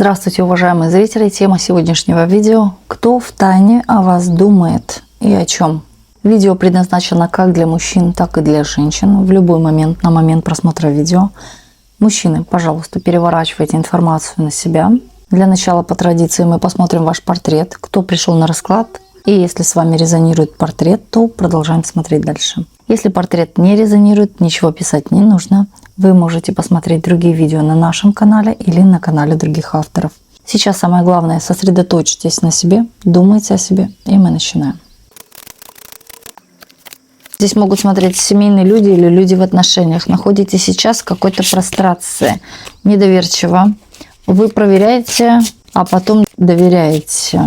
Здравствуйте, уважаемые зрители! Тема сегодняшнего видео: кто втайне о вас думает и о чем? Видео предназначено как для мужчин, так и для женщин. В любой момент, на момент просмотра видео. Мужчины, пожалуйста, переворачивайте информацию на себя. Для начала, по традиции, мы посмотрим ваш портрет, кто пришел на расклад. И если с вами резонирует портрет, то продолжаем смотреть дальше. Если портрет не резонирует, ничего писать не нужно. Вы можете посмотреть другие видео на нашем канале или на канале других авторов. Сейчас самое главное: сосредоточьтесь на себе, думайте о себе, и мы начинаем. Здесь могут смотреть семейные люди или люди в отношениях. Находитесь сейчас в какой-то прострации, недоверчиво. Вы проверяете, а потом доверяете.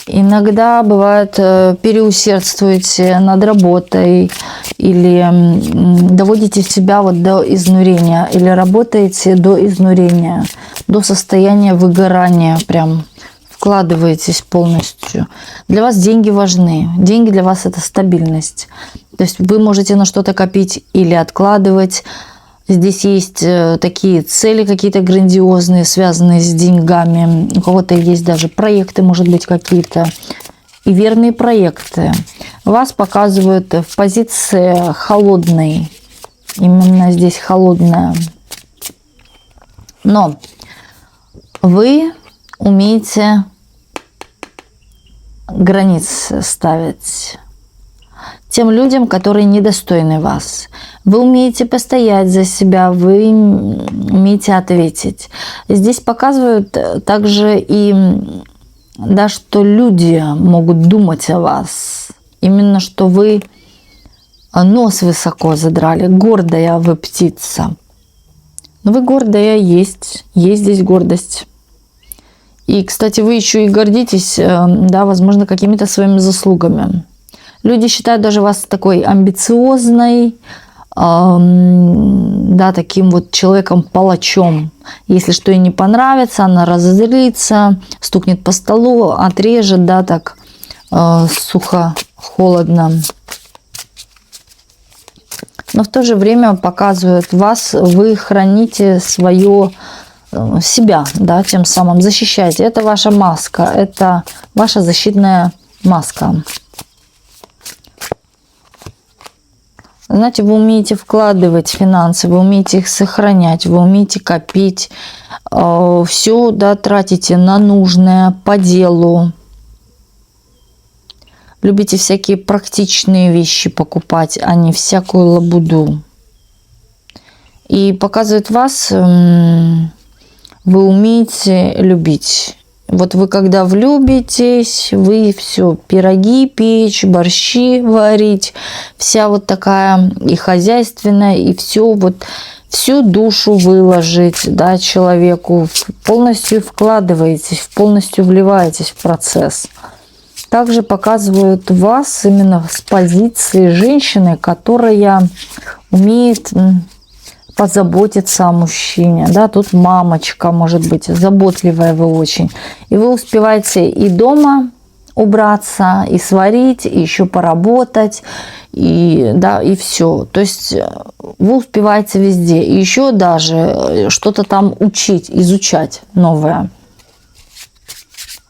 Иногда бывает, переусердствуете над работой или доводите себя до изнурения, или работаете до изнурения, до состояния выгорания, прям вкладываетесь полностью. Для вас деньги важны. Деньги для вас — это стабильность. То есть вы можете на что-то копить или откладывать. Здесь есть такие цели какие-то грандиозные, связанные с деньгами. У кого-то есть даже проекты, может быть, какие-то. И верные проекты. Вас показывают в позиции холодной. Именно здесь холодная. Но вы умеете границы ставить тем людям, которые недостойны вас. Вы умеете постоять за себя, вы умеете ответить. Здесь показывают также и, да, что люди могут думать о вас. Именно что вы нос высоко задрали, гордая вы птица. Но вы гордая, есть здесь гордость. И, кстати, вы еще и гордитесь, да, возможно, какими-то своими заслугами. Люди считают даже вас такой амбициозной, да, таким вот человеком-палачом. Если что ей не понравится, она разозлится, стукнет по столу, отрежет, да, так сухо, холодно. Но в то же время показывают вас, вы храните себя, да, тем самым защищаете. Это ваша маска, это ваша защитная маска. Знаете, вы умеете вкладывать финансы, вы умеете их сохранять, вы умеете копить. Все, да, тратите на нужное, по делу. Любите всякие практичные вещи покупать, а не всякую лабуду. И показывает вас, вы умеете любить. Вот вы когда влюбитесь, вы все, пироги печь, борщи варить, вся вот такая и хозяйственная, и все вот, всю душу выложить, да, человеку, полностью вкладываетесь, полностью вливаетесь в процесс. Также показывают вас именно с позиции женщины, которая умеет позаботиться о мужчине, да, тут мамочка, может быть, заботливая вы очень, и вы успеваете и дома убраться, и сварить, и еще поработать, и, да, и все, то есть вы успеваете везде, и еще даже что-то там учить, изучать новое.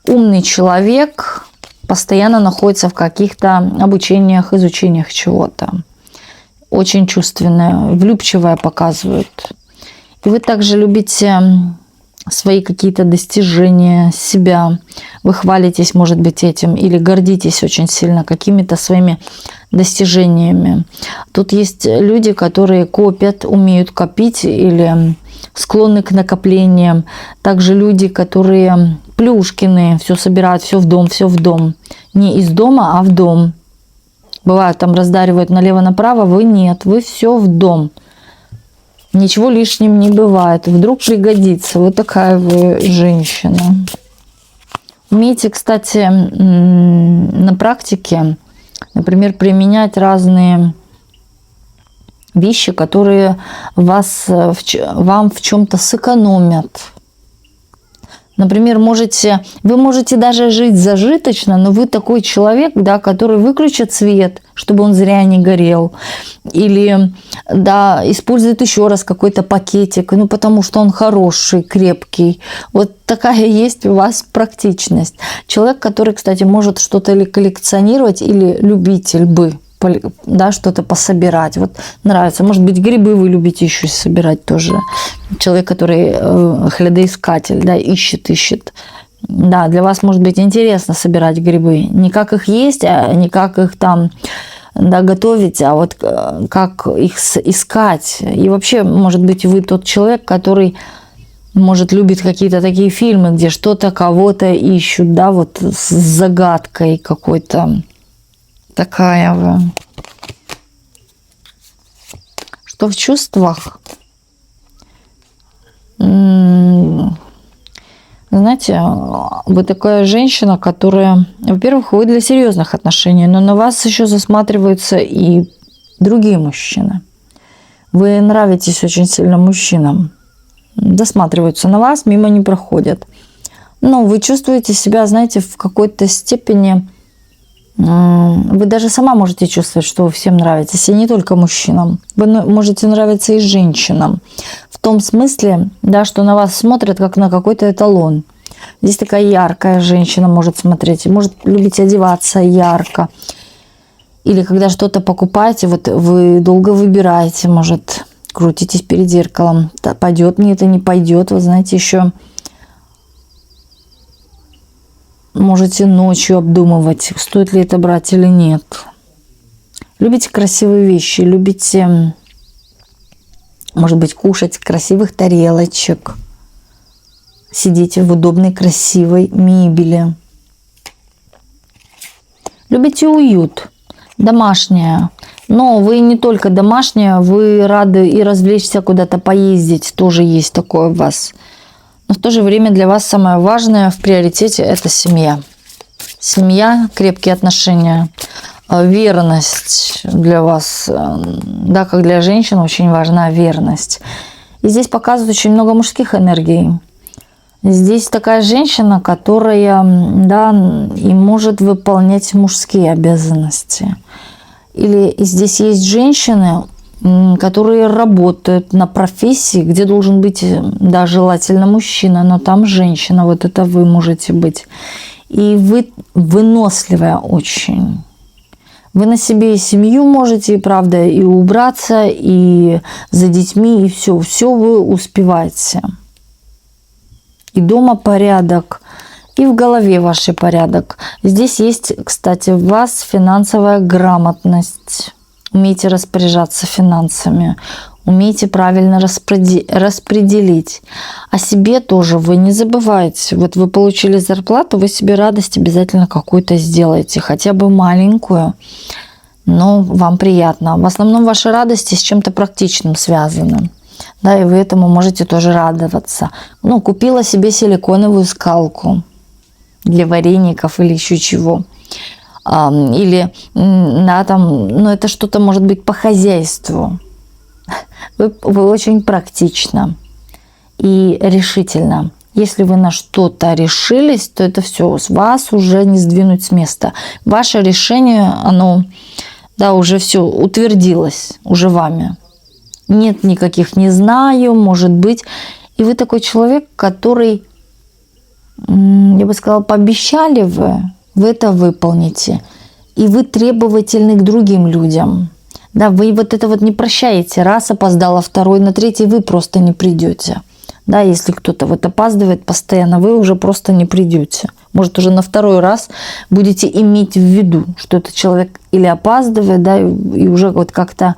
Умный человек постоянно находится в каких-то обучениях, изучениях чего-то. Очень чувственная, влюбчивая показывают. И вы также любите свои какие-то достижения, себя. Вы хвалитесь, может быть, этим, или гордитесь очень сильно какими-то своими достижениями. Тут есть люди, которые копят, умеют копить или склонны к накоплениям. Также люди, которые плюшкины, все собирают, все в дом, все в дом. Не из дома, а в дом. Бывает, там раздаривают налево-направо, вы нет, вы все в дом. Ничего лишним не бывает. Вдруг пригодится. Вот такая вы женщина. Умеете, кстати, на практике, например, применять разные вещи, которые вам в чем-то сэкономят. Например, вы можете даже жить зажиточно, но вы такой человек, да, который выключит свет, чтобы он зря не горел. Или, да, использует еще раз какой-то пакетик, ну, потому что он хороший, крепкий. Вот такая есть у вас практичность. Человек, который, кстати, может что-то или коллекционировать, или любитель бы, да, что-то пособирать. Вот нравится. Может быть, грибы вы любите еще собирать тоже. Человек, который хлядоискатель, да, ищет. Да, для вас может быть интересно собирать грибы. Не как их есть, а не как их там, да, готовить, а вот как их искать. И вообще, может быть, вы тот человек, который, может, любит какие-то такие фильмы, где что-то, кого-то ищут, да, вот с загадкой какой-то. Такая вы. Что в чувствах? Знаете, вы такая женщина, которая, во-первых, вы для серьезных отношений, но на вас еще засматриваются и другие мужчины. Вы нравитесь очень сильно мужчинам. Досматриваются на вас, мимо не проходят. Но вы чувствуете себя, знаете, в какой-то степени... Вы даже сама можете чувствовать, что вы всем нравитесь, и не только мужчинам. Вы можете нравиться и женщинам. В том смысле, да, что на вас смотрят как на какой-то эталон. Здесь такая яркая женщина может смотреть, может любить одеваться ярко. Или когда что-то покупаете, вот вы долго выбираете, может, крутитесь перед зеркалом. Пойдет мне это, не пойдет. Вы знаете, еще... Можете ночью обдумывать, стоит ли это брать или нет. Любите красивые вещи, любите, может быть, кушать красивых тарелочек, сидите в удобной красивой мебели. Любите уют, домашнее. Но вы не только домашнее, вы рады и развлечься, куда-то поездить, тоже есть такое у вас. Но в то же время для вас самое важное в приоритете – это семья. Семья, крепкие отношения, верность для вас. Да, как для женщин очень важна верность. И здесь показывают очень много мужских энергий. Здесь такая женщина, которая, да, и может выполнять мужские обязанности. Или здесь есть женщины, которые работают на профессии, где должен быть, да, желательно мужчина, но там женщина, вот это вы можете быть. И вы выносливая очень. Вы на себе и семью можете, и правда, и убраться, и за детьми, и все. Все вы успеваете. И дома порядок, и в голове ваш порядок. Здесь есть, кстати, в вас финансовая грамотность. Умейте распоряжаться финансами, умейте правильно распределить. О себе тоже вы не забывайте. Вот вы получили зарплату, вы себе радость обязательно какую-то сделаете, хотя бы маленькую, но вам приятно. В основном ваши радости с чем-то практичным связаны. Да, и вы этому можете тоже радоваться. Ну, купила себе силиконовую скалку для вареников или еще чего. Или, да, там, ну, это что-то может быть по хозяйству. Вы очень практично и решительно. Если вы на что-то решились, то это все, с вас уже не сдвинуть с места. Ваше решение, оно, да, уже все утвердилось уже вами. Нет никаких «не знаю», может быть. И вы такой человек, который, я бы сказала, пообещали вы это выполните. И вы требовательны к другим людям. Да, вы вот это вот не прощаете. Раз опоздала, второй, на третий вы просто не придете. Да, если кто-то вот опаздывает постоянно, вы уже просто не придете. Может, уже на второй раз будете иметь в виду, что этот человек или опаздывает, да, и уже вот как-то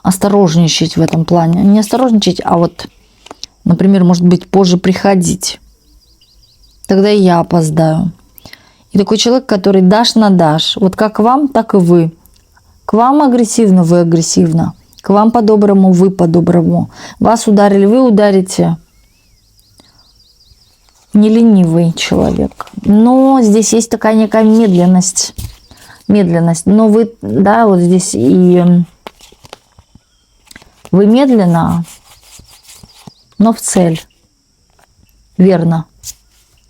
осторожничать в этом плане. Не осторожничать, а вот, например, может быть, позже приходить. Тогда и я опоздаю. И такой человек, который дашь на дашь. Вот как вам, так и вы. К вам агрессивно, вы агрессивно. К вам по-доброму, вы по-доброму. Вас ударили, вы ударите. Не ленивый человек. Но здесь есть такая некая медленность. Медленность. Но вы, да, вот здесь и вы медленно, но в цель. Верно.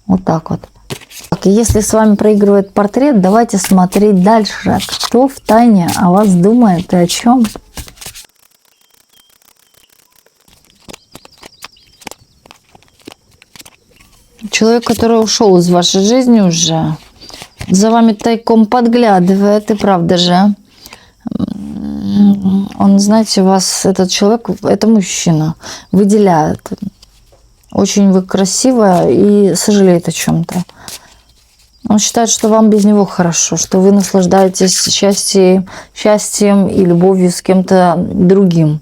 Вот так вот. Так, если с вами проигрывает портрет, давайте смотреть дальше. Кто в тайне о вас думает и о чем? Человек, который ушел из вашей жизни уже, за вами тайком подглядывает, и правда же. Он, знаете, вас, этот человек, это мужчина, выделяет. Очень вы красивая и сожалеет о чем-то. Он считает, что вам без него хорошо, что вы наслаждаетесь счастьем и любовью с кем-то другим.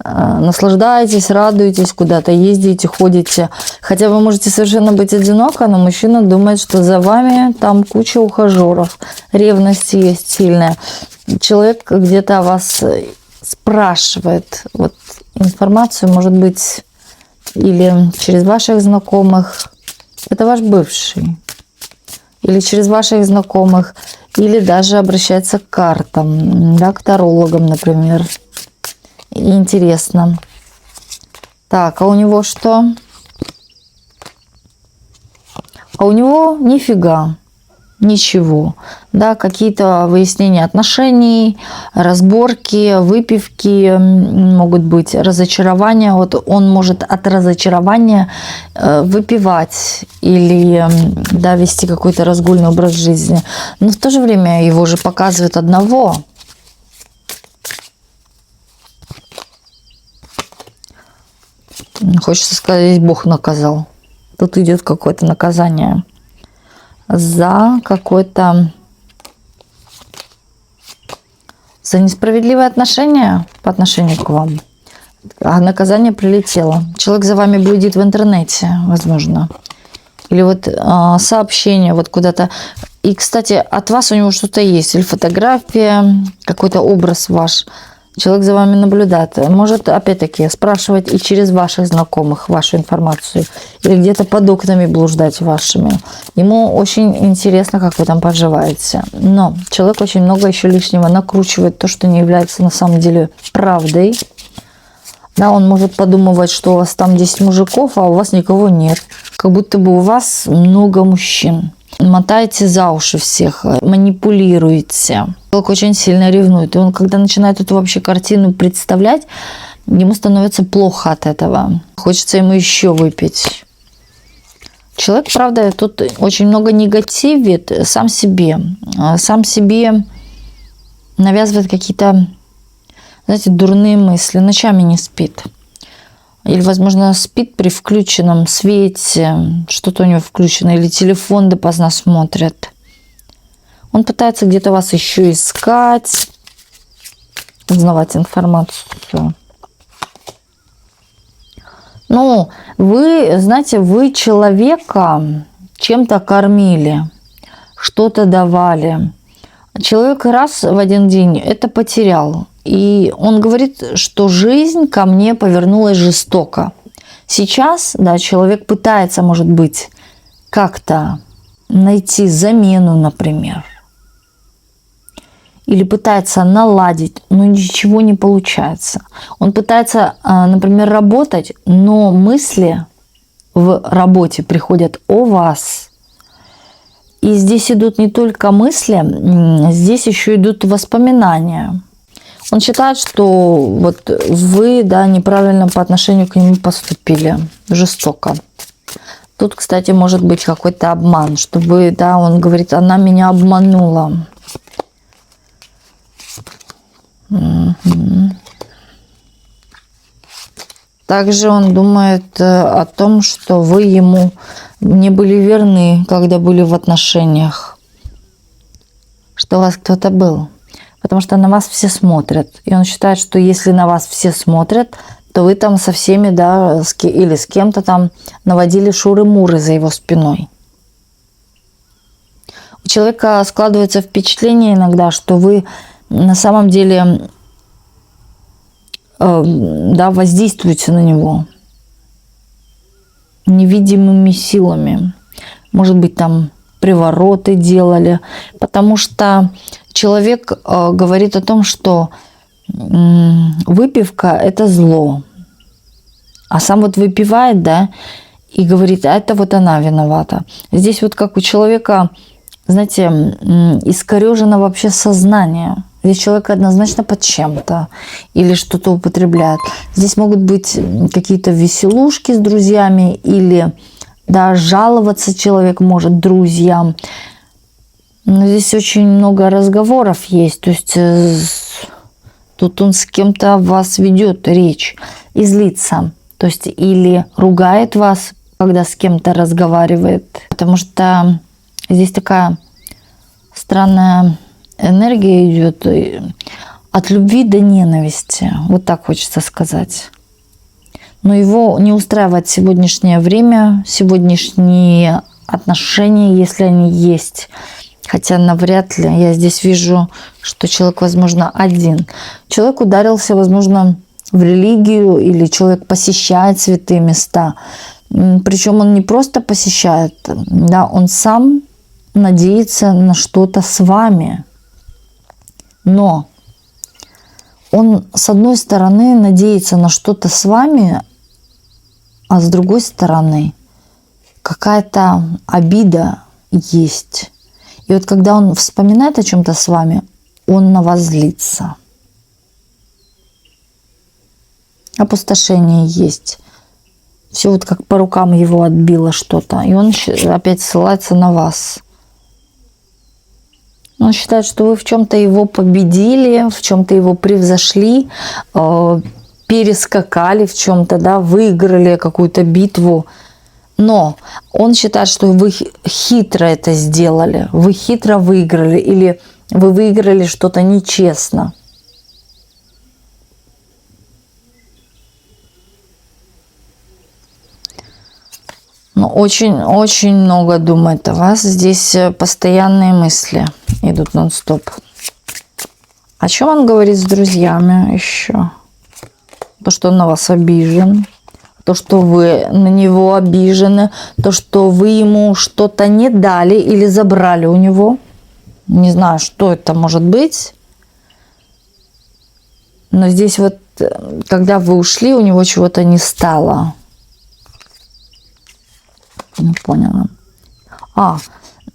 Наслаждаетесь, радуетесь, куда-то ездите, ходите. Хотя вы можете совершенно быть одиноко, но мужчина думает, что за вами там куча ухажеров. Ревность есть сильная. Человек где-то о вас спрашивает вот, информацию, может быть, или через ваших знакомых. Это ваш бывший. Или через ваших знакомых. Или даже обращается к картам, да, к тарологам, например. Интересно. Так, а у него что? А у него нифига. Ничего. Да, какие-то выяснения отношений, разборки, выпивки, могут быть разочарования. Вот он может от разочарования выпивать или да, вести какой-то разгульный образ жизни. Но в то же время его же показывает одного. Хочется сказать, здесь Бог наказал. Тут идет какое-то наказание за какое-то... за несправедливое отношение по отношению к вам. А наказание прилетело. Человек за вами блудит в интернете, возможно. Или вот сообщение вот куда-то. И, кстати, от вас у него что-то есть. Или фотография, какой-то образ ваш. Человек за вами наблюдает. Может, опять-таки, спрашивать и через ваших знакомых вашу информацию. Или где-то под окнами блуждать вашими. Ему очень интересно, как вы там поживаете. Но человек очень много еще лишнего накручивает то, что не является на самом деле правдой. Да, он может подумывать, что у вас там 10 мужиков, а у вас никого нет. Как будто бы у вас много мужчин. Мотаете за уши всех, манипулируете. Человек очень сильно ревнует. И он, когда начинает эту вообще картину представлять, ему становится плохо от этого. Хочется ему еще выпить. Человек, правда, тут очень много негативит сам себе. Сам себе навязывает какие-то, знаете, дурные мысли. Ночами не спит. Или, возможно, спит при включенном свете, что-то у него включено, или телефон допоздна смотрит. Он пытается где-то вас еще искать, узнавать информацию. Ну, вы, знаете, вы человека чем-то кормили, что-то давали. Человек раз в один день это потерял. И он говорит, что жизнь ко мне повернулась жестоко. Сейчас, да, человек пытается, может быть, как-то найти замену, например. Или пытается наладить, но ничего не получается. Он пытается, например, работать, но мысли в работе приходят о вас. И здесь идут не только мысли, здесь еще идут воспоминания. Он считает, что вот вы, да, неправильно по отношению к нему поступили, жестоко. Тут, кстати, может быть какой-то обман, что вы, да, он говорит, она меня обманула. Также он думает о том, что вы ему не были верны, когда были в отношениях, что у вас кто-то был. Потому что на вас все смотрят. И он считает, что если на вас все смотрят, то вы там со всеми, да, или с кем-то там наводили шуры-муры за его спиной. У человека складывается впечатление иногда, что вы на самом деле, да, воздействуете на него невидимыми силами. Может быть, там привороты делали. Потому что человек говорит о том, что выпивка – это зло. А сам вот выпивает, да, и говорит, а это вот она виновата. Здесь вот как у человека, знаете, искорежено вообще сознание. Здесь человек однозначно под чем-то или что-то употребляет. Здесь могут быть какие-то веселушки с друзьями или, да, жаловаться человек может друзьям. Но здесь очень много разговоров есть. То есть тут он с кем-то вас ведет речь и злится. То есть или ругает вас, когда с кем-то разговаривает. Потому что здесь такая странная энергия идет от любви до ненависти. Вот так хочется сказать. Но его не устраивает сегодняшнее время, сегодняшние отношения, если они есть. Хотя навряд ли. Я здесь вижу, что человек, возможно, один. Человек ударился, возможно, в религию, или человек посещает святые места. Причем он не просто посещает, да, он сам надеется на что-то с вами. Но он, с одной стороны, надеется на что-то с вами, а с другой стороны, какая-то обида есть. И вот когда он вспоминает о чем-то с вами, он на вас злится. Опустошение есть. Все вот как по рукам его отбило что-то. И он опять ссылается на вас. Он считает, что вы в чем-то его победили, в чем-то его превзошли, перескакали в чем-то, да, выиграли какую-то битву. Но он считает, что вы хитро это сделали, вы хитро выиграли или вы выиграли что-то нечестно. Но очень много думает о вас. Здесь постоянные мысли идут нон-стоп. О чем он говорит с друзьями еще? То, что он на вас обижен. То, что вы на него обижены. То, что вы ему что-то не дали или забрали у него. Не знаю, что это может быть. Но здесь вот, когда вы ушли, у него чего-то не стало. Не поняла.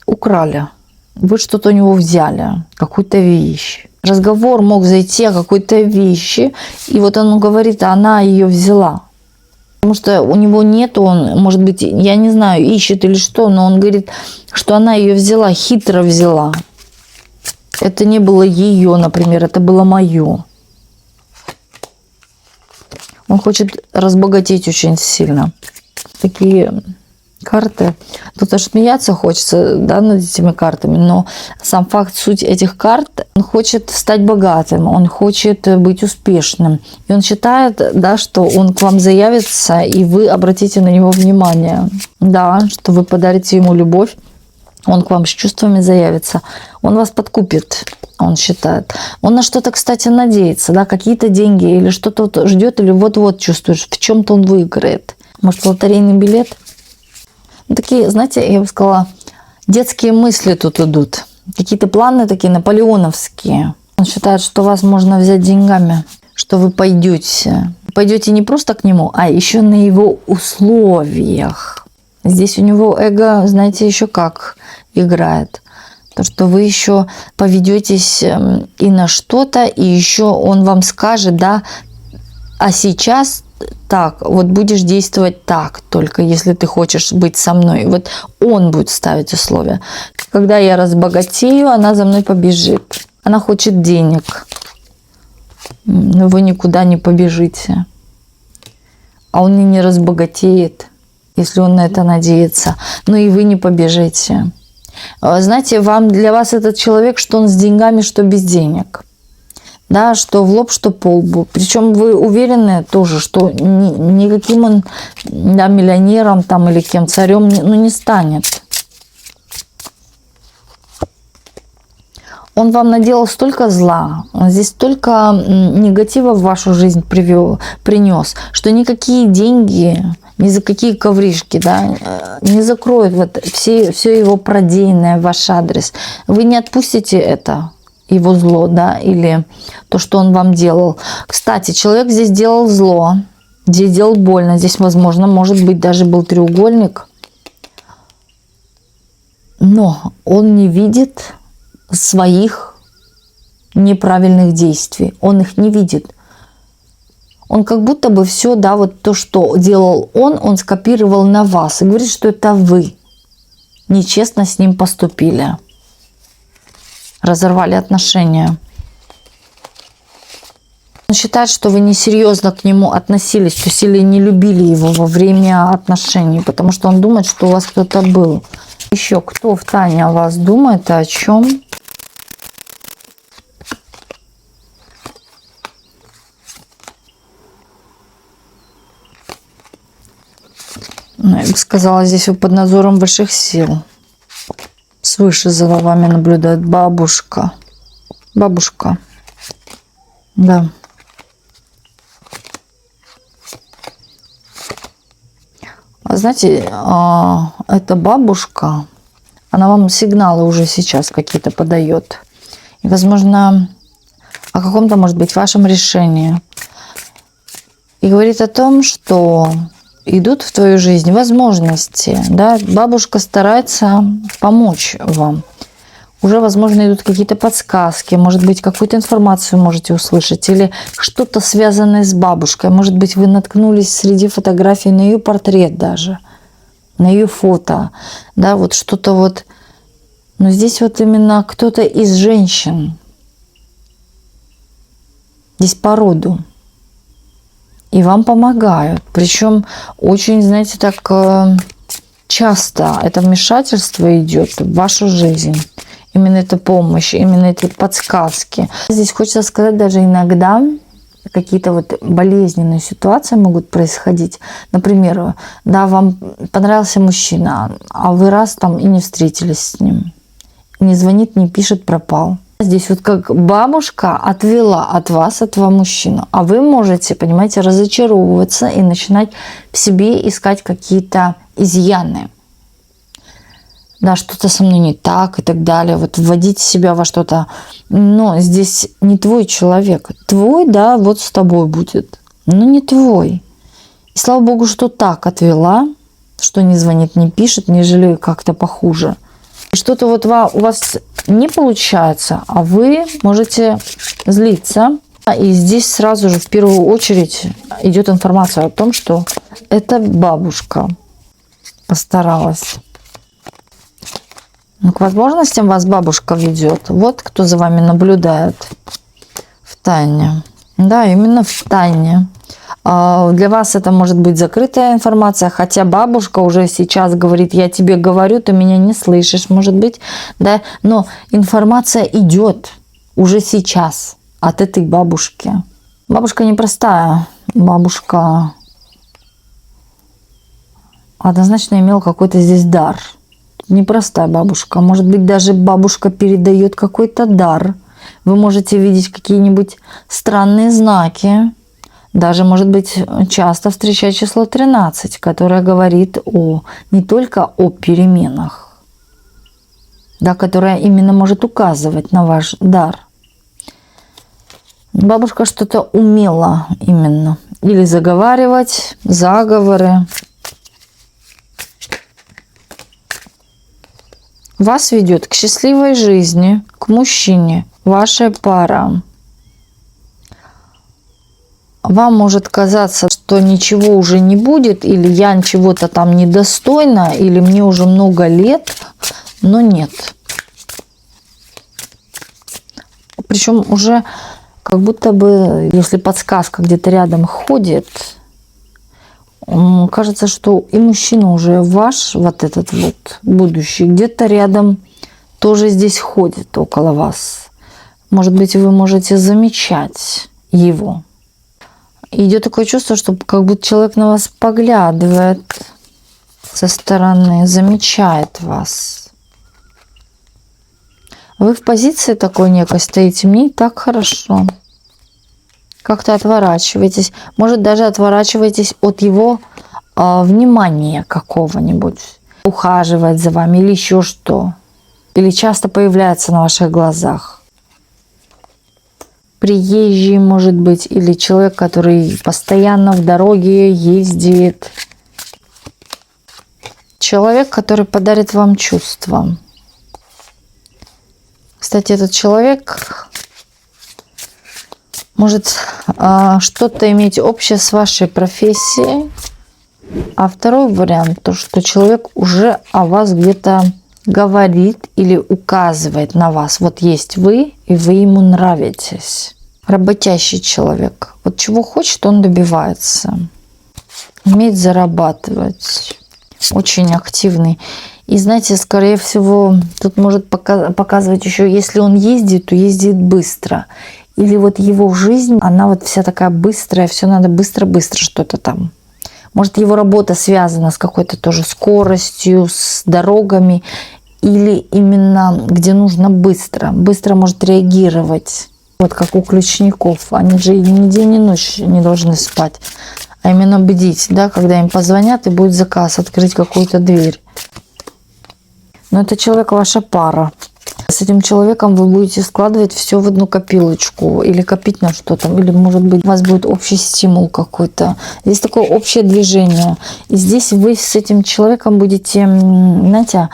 Украли. Вы что-то у него взяли. Какую-то вещь. Разговор мог зайти о какой-то вещи. И вот он говорит, а она ее взяла. Потому что у него нет, он, может быть, я не знаю, ищет или что, но он говорит, что она ее взяла, хитро взяла. Это не было ее, например, это было мое. Он хочет разбогатеть очень сильно. Такие карты. Тут аж смеяться хочется, да, над этими картами, но сам факт, суть этих карт, он хочет стать богатым, он хочет быть успешным. И он считает, да, что он к вам заявится, и вы обратите на него внимание. Да, что вы подарите ему любовь, он к вам с чувствами заявится. Он вас подкупит, он считает. Он на что-то, кстати, надеется, да, какие-то деньги или что-то ждет, или вот-вот чувствуешь, в чем-то он выиграет. Может, лотерейный билет? Такие, знаете, я бы сказала, детские мысли тут идут. Какие-то планы такие наполеоновские. Он считает, что вас можно взять деньгами, что вы пойдете. Пойдете не просто к нему, а еще на его условиях. Здесь у него эго, знаете, еще как играет. То, что вы еще поведетесь и на что-то, и еще он вам скажет, да, а сейчас так, вот будешь действовать так, только если ты хочешь быть со мной. Вот он будет ставить условия. Когда я разбогатею, она за мной побежит. Она хочет денег. Но вы никуда не побежите. А он и не разбогатеет, если он на это надеется. Но и вы не побежите. Знаете, для вас этот человек, что он с деньгами, что без денег. Да, что в лоб, что по лбу. Причем вы уверены тоже, что никаким он, да, миллионером там, или кем, царем не станет. Он вам наделал столько зла, он здесь столько негатива в вашу жизнь принес, что никакие деньги, ни за какие ковришки, да, не закроют вот все его продеянное в ваш адрес. Вы не отпустите это. Его зло, да, или то, что он вам делал. Кстати, человек здесь делал зло, где делал больно. Здесь, возможно, может быть, даже был треугольник. Но он не видит своих неправильных действий. Он их не видит. Он как будто бы все, да, вот то, что делал он скопировал на вас. И говорит, что это вы нечестно с ним поступили. Разорвали отношения. Он считает, что вы несерьезно к нему относились, то есть или не любили его во время отношений, потому что он думает, что у вас кто-то был. Еще кто втайне о вас думает и о чем? Ну, я бы сказала, здесь вы под надзором высших сил. Свыше за вами наблюдает бабушка. Бабушка. Да. Знаете, эта бабушка, она вам сигналы уже сейчас какие-то подает. И, возможно, о каком-то, может быть, вашем решении. И говорит о том, что идут в твою жизнь возможности. Да? Бабушка старается помочь вам. Уже, возможно, идут какие-то подсказки, может быть, какую-то информацию можете услышать, или что-то связанное с бабушкой. Может быть, вы наткнулись среди фотографий на ее портрет даже, на ее фото, да, вот что-то вот. Но здесь вот именно кто-то из женщин, здесь по роду, и вам помогают. Причем очень, знаете, так часто это вмешательство идет в вашу жизнь. Именно эта помощь, именно эти подсказки. Здесь хочется сказать, даже иногда какие-то вот болезненные ситуации могут происходить. Например, да, вам понравился мужчина, а вы раз там и не встретились с ним. Не звонит, не пишет, пропал. Здесь вот как бабушка отвела от вас этого мужчину. А вы можете, понимаете, разочаровываться и начинать в себе искать какие-то изъяны. Да, что-то со мной не так и так далее. Вот вводить себя во что-то. Но здесь не твой человек. Твой, да, вот с тобой будет. Но не твой. И слава богу, что так отвела, что не звонит, не пишет, нежели как-то похуже. И что-то вот у вас не получается, а вы можете злиться. И здесь сразу же в первую очередь идет информация о том, что эта бабушка постаралась. Но к возможностям вас бабушка ведет. Вот кто за вами наблюдает в тайне. Да, именно в тайне. Для вас это может быть закрытая информация, хотя бабушка уже сейчас говорит: я тебе говорю, ты меня не слышишь, может быть, да, но информация идет уже сейчас от этой бабушки. Бабушка непростая, бабушка однозначно имела какой-то здесь дар. Непростая бабушка. Может быть, даже бабушка передает какой-то дар. Вы можете видеть какие-нибудь странные знаки. Даже, может быть, часто встречать число 13, которое говорит не только о переменах, да, которое именно может указывать на ваш дар. Бабушка что-то умела именно. Или заговаривать, заговоры. Вас ведет к счастливой жизни, к мужчине, ваша пара. Вам может казаться, что ничего уже не будет, или я чего-то там недостойна, или мне уже много лет, но нет. Причем уже как будто бы, если подсказка где-то рядом ходит, кажется, что и мужчина уже ваш, вот этот вот будущий, где-то рядом тоже здесь ходит около вас. Может быть, вы можете замечать его. Идет такое чувство, что как будто человек на вас поглядывает со стороны, замечает вас. Вы в позиции такой некой стоите, мне и так хорошо. Как-то отворачиваетесь. Может, даже отворачиваетесь от его внимания какого-нибудь. Ухаживает за вами или еще что. Или часто появляется на ваших глазах. приезжий, может быть, или человек, который постоянно в дороге ездит. Человек, который подарит вам чувства. Кстати, этот человек может что-то иметь общее с вашей профессией. А второй вариант, то, что человек уже о вас где-то говорит или указывает на вас. Вот есть вы, и вы ему нравитесь. Работящий человек. Вот чего хочет, он добивается. Умеет зарабатывать. Очень активный. И знаете, скорее всего, тут может показывать еще, если он ездит, то ездит быстро. Или вот его жизнь, она вот вся такая быстрая, все надо быстро-быстро что-то там. Может, его работа связана с какой-то тоже скоростью, с дорогами. Или именно где нужно быстро. Быстро может реагировать. Вот как у ключников. Они же ни день, ни ночь не должны спать. А именно бдить, да, когда им позвонят и будет заказ, открыть какую-то дверь. Но это человек ваша пара. С этим человеком вы будете складывать все в одну копилочку. Или копить на что-то. Или, может быть, у вас будет общий стимул какой-то. Здесь такое общее движение. И здесь вы с этим человеком будете, знаете,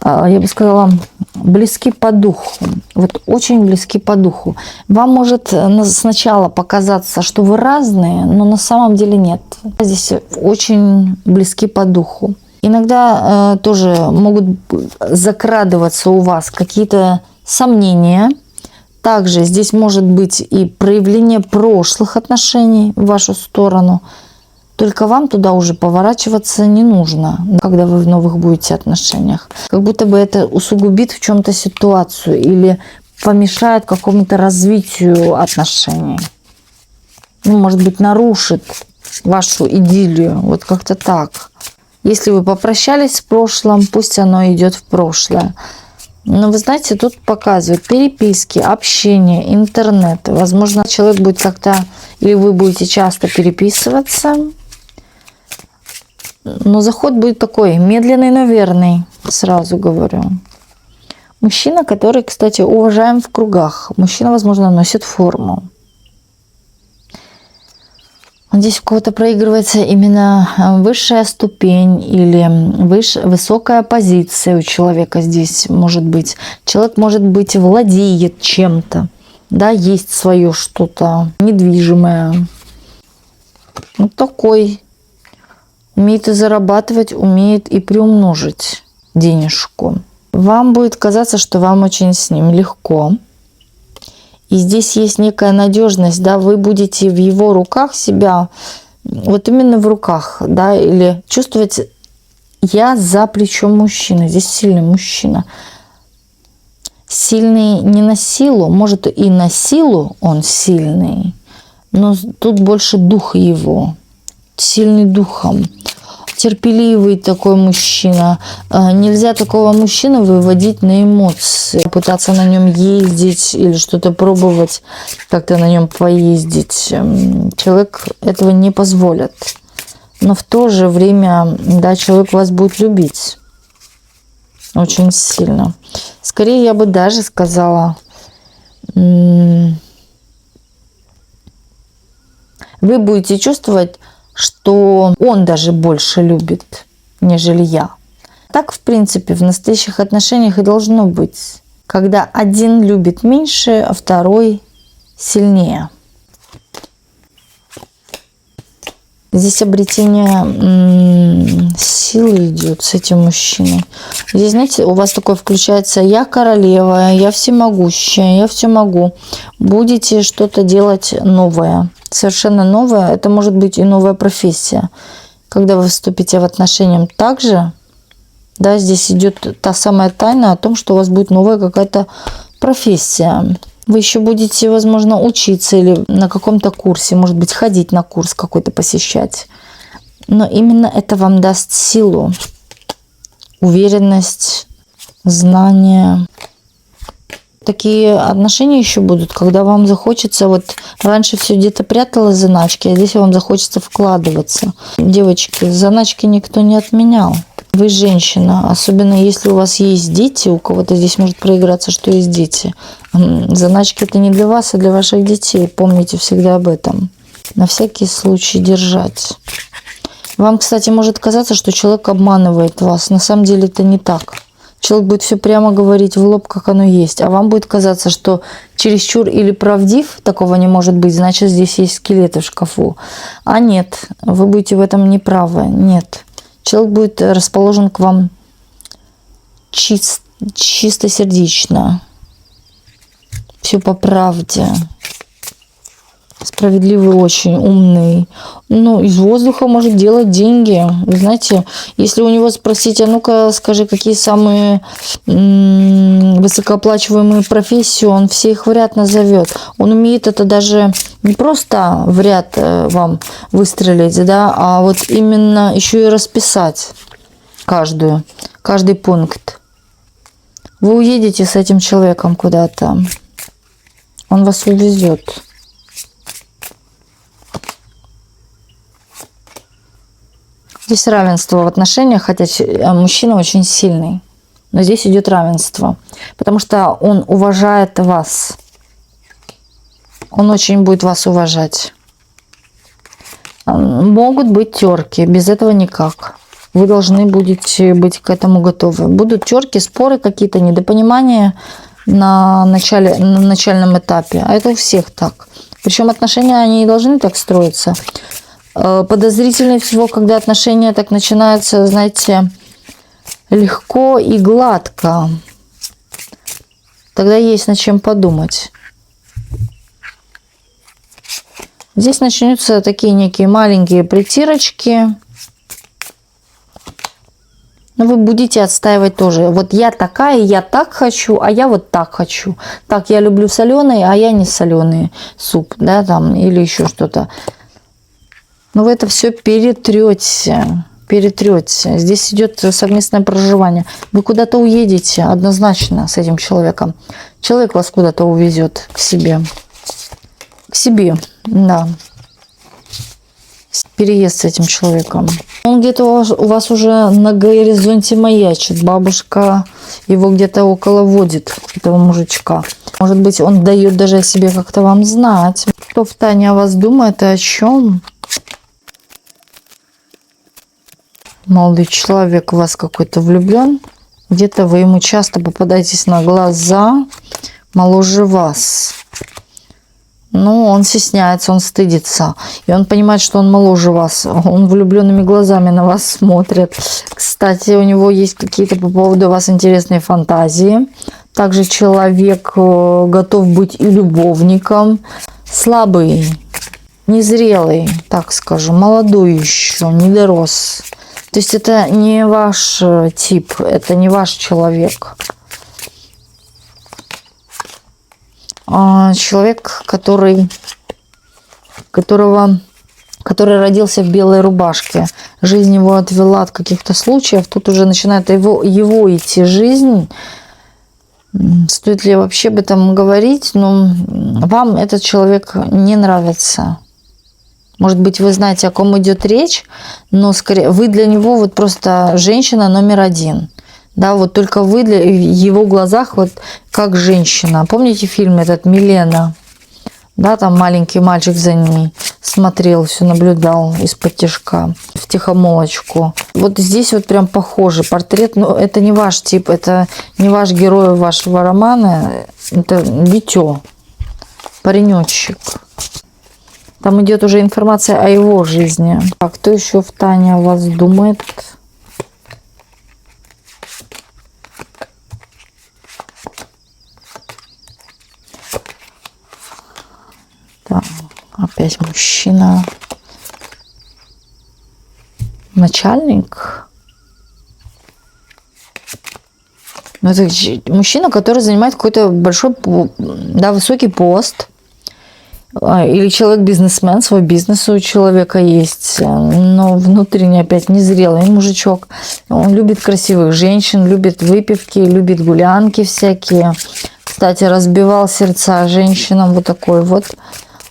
я бы сказала, близки по духу. Вот очень близки по духу. Вам может сначала показаться, что вы разные, но на самом деле нет. Здесь очень близки по духу. Иногда тоже могут закрадываться у вас какие-то сомнения. Также здесь может быть и проявление прошлых отношений в вашу сторону. Только вам туда уже поворачиваться не нужно, когда вы в новых будете отношениях. Как будто бы это усугубит в чем-то ситуацию или помешает какому-то развитию отношений. Ну, может быть, нарушит вашу идиллию. Вот как-то так. Если вы попрощались с прошлым, пусть оно идет в прошлое. Но вы знаете, тут показывают переписки, общение, интернет. Возможно, человек будет как-то, или вы будете часто переписываться. Но заход будет такой медленный, но верный, сразу говорю. Мужчина, который, кстати, уважаем в кругах. Мужчина, возможно, носит форму. Здесь у кого-то проигрывается именно высшая ступень или высокая позиция у человека здесь может быть. Человек, может быть, владеет чем-то. Да, есть свое что-то недвижимое. Вот такой. Умеет и зарабатывать, умеет и приумножить денежку. Вам будет казаться, что вам очень с ним легко. И здесь есть некая надежность, да, вы будете в его руках себя, вот именно в руках, да, или чувствовать, я за плечом мужчины, здесь сильный мужчина. Сильный не на силу, может и на силу он сильный, но тут больше дух его. Сильный духом, терпеливый такой мужчина. Нельзя такого мужчину выводить на эмоции, пытаться на нем ездить или что-то пробовать, как-то на нем поездить. Человек этого не позволит. Но в то же время, да, человек вас будет любить очень сильно. Скорее, я бы даже сказала, вы будете чувствовать, что он даже больше любит, нежели я. Так, в принципе, в настоящих отношениях и должно быть. Когда один любит меньше, а второй сильнее. Здесь обретение силы идет с этим мужчиной. Здесь, знаете, у вас такое включается: я королева, я всемогущая, я все могу. Будете что-то делать новое. Совершенно новое. Это может быть и новая профессия. Когда вы вступите в отношения, также, да, здесь идет та самая тайна о том, что у вас будет новая какая-то профессия. Вы еще будете, возможно, учиться или на каком-то курсе, может быть, ходить на курс какой-то, посещать. Но именно это вам даст силу, уверенность, знания. Такие отношения еще будут, когда вам захочется, вот раньше все где-то пряталось заначки, а здесь вам захочется вкладываться. Девочки, заначки никто не отменял. Вы женщина, особенно если у вас есть дети, у кого-то здесь может проиграться, что есть дети. Заначки это не для вас, а для ваших детей. Помните всегда об этом. На всякий случай держать. Вам, кстати, может казаться, что человек обманывает вас. На самом деле это не так. Человек будет все прямо говорить в лоб, как оно есть. А вам будет казаться, что чересчур или правдив, такого не может быть, значит, здесь есть скелеты в шкафу. А нет, вы будете в этом неправы. Нет. Человек будет расположен к вам чистосердечно. Все по правде. Справедливый, очень умный. Ну, из воздуха может делать деньги. Вы знаете, если у него спросить, а ну-ка скажи, какие самые высокооплачиваемые профессии, он все их в ряд назовет. Он умеет это даже не просто в ряд вам выстрелить, да, а вот именно еще и расписать каждый пункт. Вы уедете с этим человеком куда-то. Он вас увезет. Здесь равенство в отношениях, хотя мужчина очень сильный. Но здесь идет равенство. Потому что он уважает вас. Он очень будет вас уважать. Могут быть терки. Без этого никак. Вы должны будете быть к этому готовы. Будут терки, споры какие-то, недопонимания на начальном этапе. А это у всех так. Причем отношения, они не должны так строиться. Подозрительнее всего, когда отношения так начинаются, знаете, легко и гладко. Тогда есть над чем подумать. Здесь начнутся такие некие маленькие притирочки. Но вы будете отстаивать тоже. Вот я такая, я так хочу, а я вот так хочу. Так, я люблю соленый, а я не соленый суп, да, там, или еще что-то. Но вы это все перетрете. Здесь идет совместное проживание. Вы куда-то уедете однозначно с этим человеком. Человек вас куда-то увезет к себе. К себе, да. Переезд с этим человеком. Он где-то у вас уже на горизонте маячит. Бабушка его где-то около водит, этого мужичка. Может быть, он дает даже о себе как-то вам знать. Кто втайне о вас думает и о чем? Молодой человек в вас какой-то влюблен. Где-то вы ему часто попадаетесь на глаза, моложе вас. Ну, он стесняется, он стыдится. И он понимает, что он моложе вас. Он влюбленными глазами на вас смотрит. Кстати, у него есть какие-то по поводу вас интересные фантазии. Также человек готов быть и любовником. Слабый, незрелый, так скажем, молодой еще, не дорос. То есть это не ваш тип, это не ваш человек. Человек, который родился в белой рубашке. Жизнь его отвела от каких-то случаев. Тут уже начинает его идти жизнь. Стоит ли вообще об этом говорить? Но вам этот человек не нравится. Может быть, вы знаете, о ком идет речь, но скорее вы для него вот просто женщина номер один. Да, вот только вы в его глазах вот как женщина. Помните фильм этот «Милена»? Да, там маленький мальчик за ней смотрел, все наблюдал из-под тишка, втихомолочку. Вот здесь вот прям похожий портрет, но это не ваш тип, это не ваш герой вашего романа, это дитё, паренечек. Там идет уже информация о его жизни. А кто еще втайне о вас думает? Так, опять мужчина. Начальник. Ну, это мужчина, который занимает какой-то большой, да, высокий пост. Или человек-бизнесмен, свой бизнес у человека есть, но внутренне опять незрелый мужичок. Он любит красивых женщин, любит выпивки, любит гулянки всякие. Кстати, разбивал сердца женщинам вот такой вот.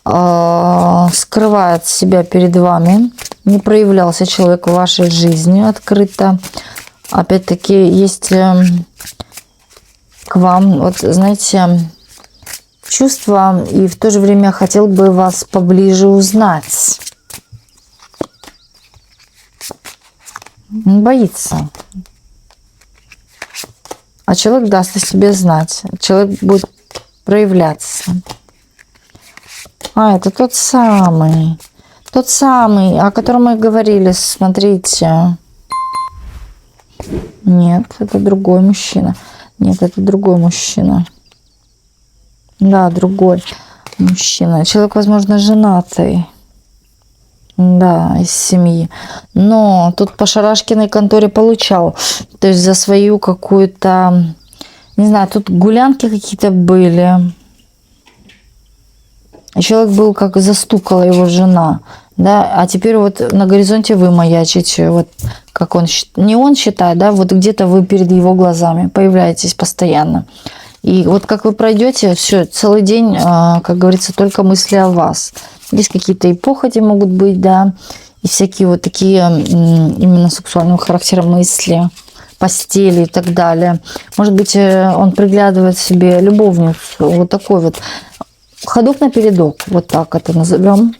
Скрывает себя перед вами. Не проявлялся человек в вашей жизни открыто. опять-таки, есть к вам, вот, знаете, чувства, и в то же время хотел бы вас поближе узнать. Он боится. А человек даст о себе знать. Человек будет проявляться. Это тот самый, о котором мы говорили, смотрите. Нет, это другой мужчина. Нет, это другой мужчина. Да, другой мужчина. Человек, возможно, женатый. Да, из семьи. Но тут по Шарашкиной конторе получал. То есть за свою какую-то... Не знаю, тут гулянки какие-то были. Человек был, как застукала его жена. Да, а теперь вот на горизонте вы маячите. Вот как он... Не он считает, да, вот где-то вы перед его глазами появляетесь постоянно. И вот как вы пройдете, все, целый день, как говорится, только мысли о вас. Здесь какие-то и похоти могут быть, да, и всякие вот такие именно сексуального характера мысли, постели и так далее. Может быть, он приглядывает себе любовницу, вот такой вот ходок на передок, вот так это назовем.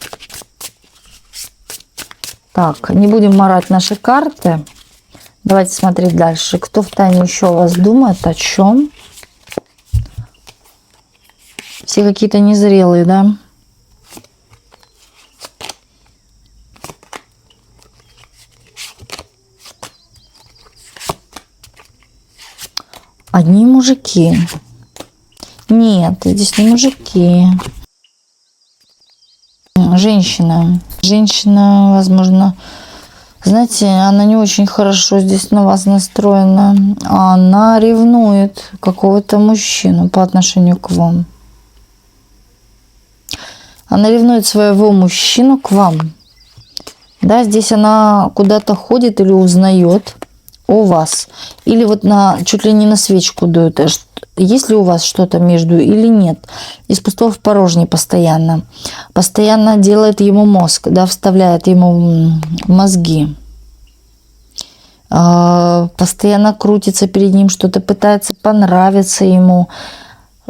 Так, не будем марать наши карты. Давайте смотреть дальше. Кто втайне еще о вас думает, о чем? Все какие-то незрелые, да? Одни мужики. Нет, здесь не мужики. Женщина. Женщина, возможно, знаете, она не очень хорошо здесь на вас настроена. Она ревнует какого-то мужчину по отношению к вам. Она ревнует своего мужчину к вам. Да, здесь она куда-то ходит или узнает о вас. Или вот чуть ли не на свечку дует. Есть ли у вас что-то между или нет? Из пустого в порожнее постоянно. Постоянно делает ему мозг, да, вставляет ему мозги. Постоянно крутится перед ним, что-то пытается понравиться ему.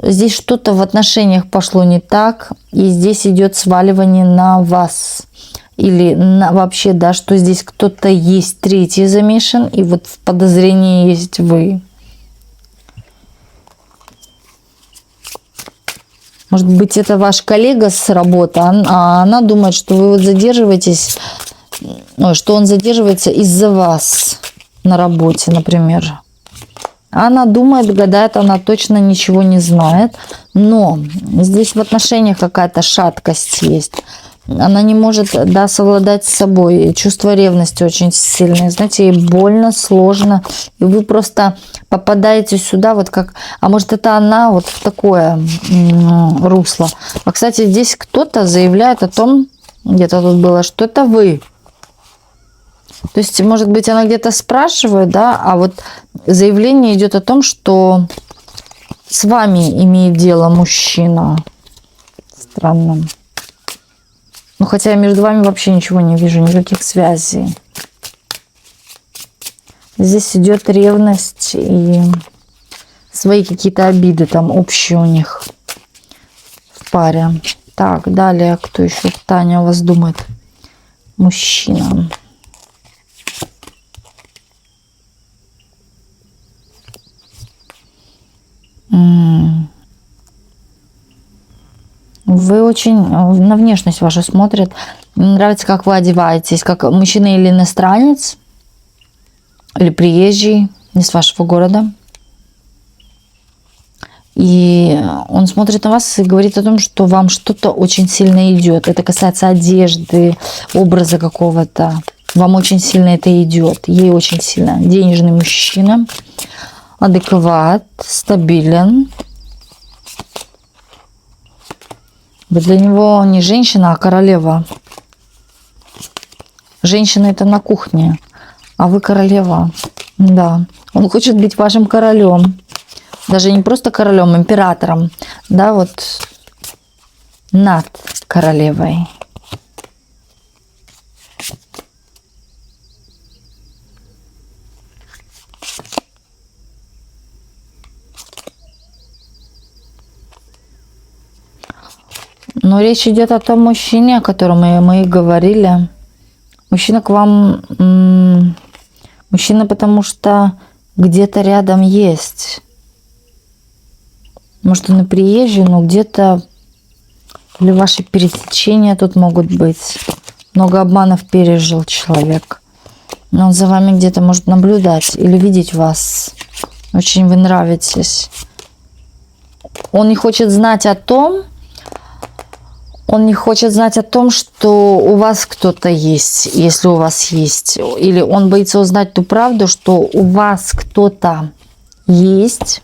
Здесь что-то в отношениях пошло не так, и здесь идет сваливание на вас. Или вообще, да, что здесь кто-то есть, третий замешан, и вот в подозрении есть вы. Может быть, это ваш коллега с работы, а она думает, что вы вот задерживаетесь, что он задерживается из-за вас на работе, например. Она думает, гадает, она точно ничего не знает, но здесь в отношениях какая-то шаткость есть. Она не может, да, совладать с собой. Чувство ревности очень сильное. Знаете, ей больно, сложно. И вы просто попадаете сюда, вот как... А может, это она вот в такое русло. А, кстати, здесь кто-то заявляет о том, где-то тут было, что это вы. То есть, может быть, она где-то спрашивает, да, а вот заявление идет о том, что с вами имеет дело мужчина. Странно. Ну, хотя я между вами вообще ничего не вижу, никаких связей. Здесь идет ревность и свои какие-то обиды там общие у них в паре. Так, далее, кто еще? Таня у вас думает? Мужчина. Вы очень на внешность вашу смотрят. Мне нравится, как вы одеваетесь. Как мужчина или иностранец, или приезжий, не с вашего города. И он смотрит на вас и говорит о том, что вам что-то очень сильно идет. Это касается одежды, образа какого-то. Вам очень сильно это идет. Ей очень сильно. Денежный мужчина. Адекват, стабилен. Вы для него не женщина, а королева. Женщина это на кухне, а вы королева. Да. Он хочет быть вашим королем. Даже не просто королем, императором. Да, вот над королевой. Но речь идет о том мужчине, о котором мы и говорили. Мужчина к вам... Мужчина, потому что где-то рядом есть. Может, он и приезжий, но где-то... Или ваши пересечения тут могут быть. Много обманов пережил человек. Но он за вами где-то может наблюдать или видеть вас. Очень вы нравитесь. Он не хочет знать о том, что у вас кто-то есть, если у вас есть. Или он боится узнать ту правду, что у вас кто-то есть,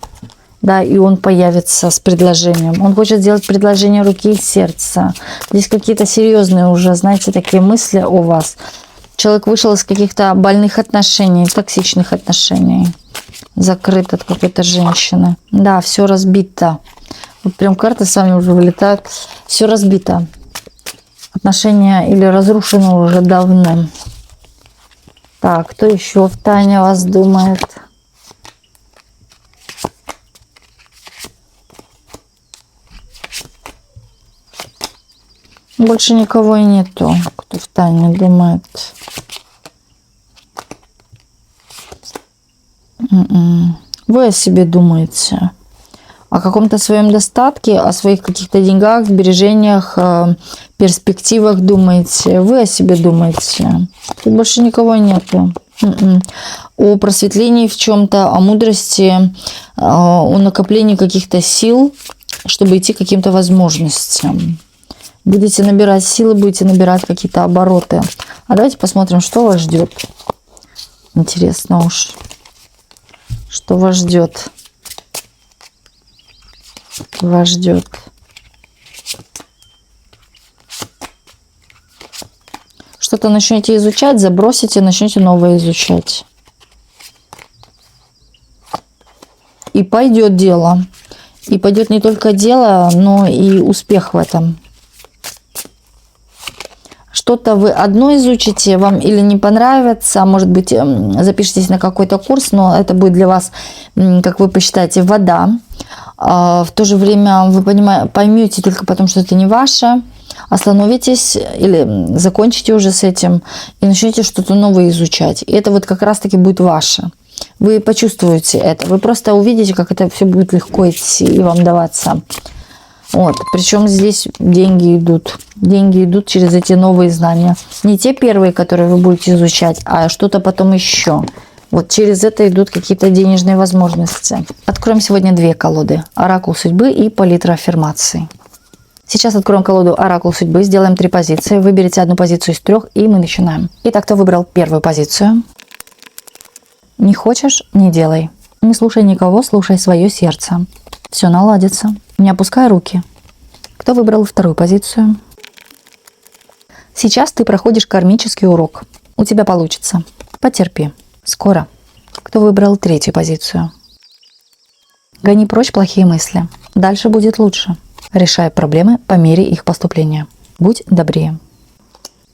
да, и он появится с предложением. Он хочет сделать предложение руки и сердца. Здесь какие-то серьезные уже, знаете, такие мысли у вас. Человек вышел из каких-то больных отношений, токсичных отношений. Закрыт от какой-то женщины. Да, все разбито. Вот прям карты с вами уже вылетают. Все разбито. Отношения или разрушены уже давно. Так, кто еще в тайне вас думает? Больше никого и нету, кто в тайне думает. Вы о себе думаете. О каком-то своем достатке, о своих каких-то деньгах, сбережениях, перспективах думаете. Вы о себе думаете. Тут больше никого нету. О просветлении в чем-то, о мудрости, о накоплении каких-то сил, чтобы идти к каким-то возможностям. Будете набирать силы, будете набирать какие-то обороты. А давайте посмотрим, что вас ждет. Интересно уж. Что вас ждет? Вас ждет. Что-то начнете изучать, забросите, начнете новое изучать. И пойдет дело. И пойдет не только дело, но и успех в этом. Что-то вы одно изучите, вам или не понравится, может быть, запишитесь на какой-то курс, но это будет для вас, как вы посчитаете, вода. В то же время вы поймете только потому, что это не ваше, остановитесь или закончите уже с этим и начнете что-то новое изучать. И это вот как раз-таки будет ваше. Вы почувствуете это, вы просто увидите, как это все будет легко идти и вам даваться. Вот. Причем здесь деньги идут. Деньги идут через эти новые знания. Не те первые, которые вы будете изучать, а что-то потом еще. Вот через это идут какие-то денежные возможности. Откроем сегодня две колоды. Оракул судьбы и палитра аффирмаций. Сейчас откроем колоду Оракул судьбы. Сделаем 3 позиции. Выберите одну позицию из 3, и мы начинаем. Итак, кто выбрал первую позицию? Не хочешь – не делай. Не слушай никого, слушай свое сердце. Все наладится. Не опускай руки. Кто выбрал вторую позицию? Сейчас ты проходишь кармический урок. У тебя получится. Потерпи. Скоро. Кто выбрал третью позицию? Гони прочь плохие мысли. Дальше будет лучше. Решай проблемы по мере их поступления. Будь добрее.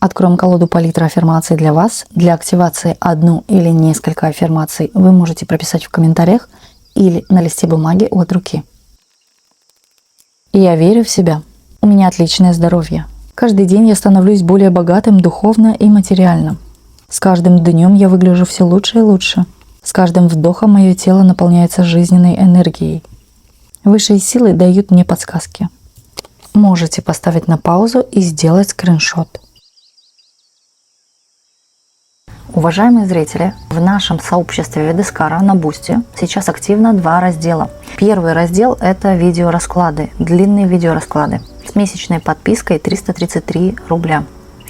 Откроем колоду палитра аффирмаций для вас. Для активации одну или несколько аффирмаций вы можете прописать в комментариях или на листе бумаги от руки. Я верю в себя. У меня отличное здоровье. Каждый день я становлюсь более богатым духовно и материально. С каждым днем я выгляжу все лучше и лучше. С каждым вдохом мое тело наполняется жизненной энергией. Высшие силы дают мне подсказки. Можете поставить на паузу и сделать скриншот. Уважаемые зрители, в нашем сообществе Ведескара на Бусти сейчас активно 2 раздела. Первый раздел – это видеорасклады, длинные видеорасклады с месячной подпиской 333 рубля.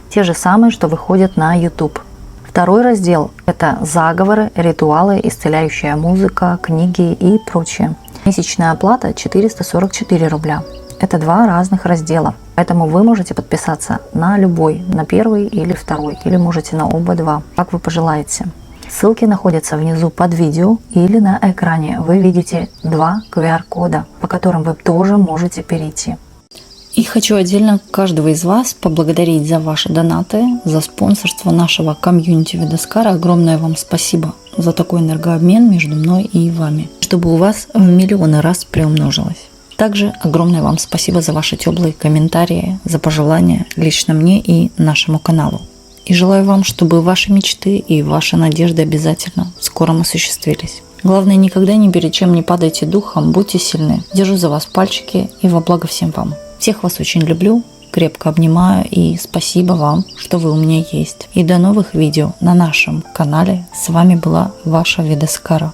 Те же самые, что выходят на YouTube. Второй раздел – это заговоры, ритуалы, исцеляющая музыка, книги и прочее. Месячная оплата 444 рубля. Это 2 разных раздела. Поэтому вы можете подписаться на любой, на первый или второй, или можете на оба 2, как вы пожелаете. Ссылки находятся внизу под видео или на экране. Вы видите 2 QR-кода, по которым вы тоже можете перейти. И хочу отдельно каждого из вас поблагодарить за ваши донаты, за спонсорство нашего комьюнити Ведескара. Огромное вам спасибо за такой энергообмен между мной и вами, чтобы у вас в миллионы раз приумножилось. Также огромное вам спасибо за ваши теплые комментарии, за пожелания лично мне и нашему каналу. И желаю вам, чтобы ваши мечты и ваши надежды обязательно в скором осуществились. Главное, никогда ни перед чем не падайте духом, будьте сильны. Держу за вас пальчики и во благо всем вам. Всех вас очень люблю, крепко обнимаю и спасибо вам, что вы у меня есть. И до новых видео на нашем канале. С вами была ваша Видескара.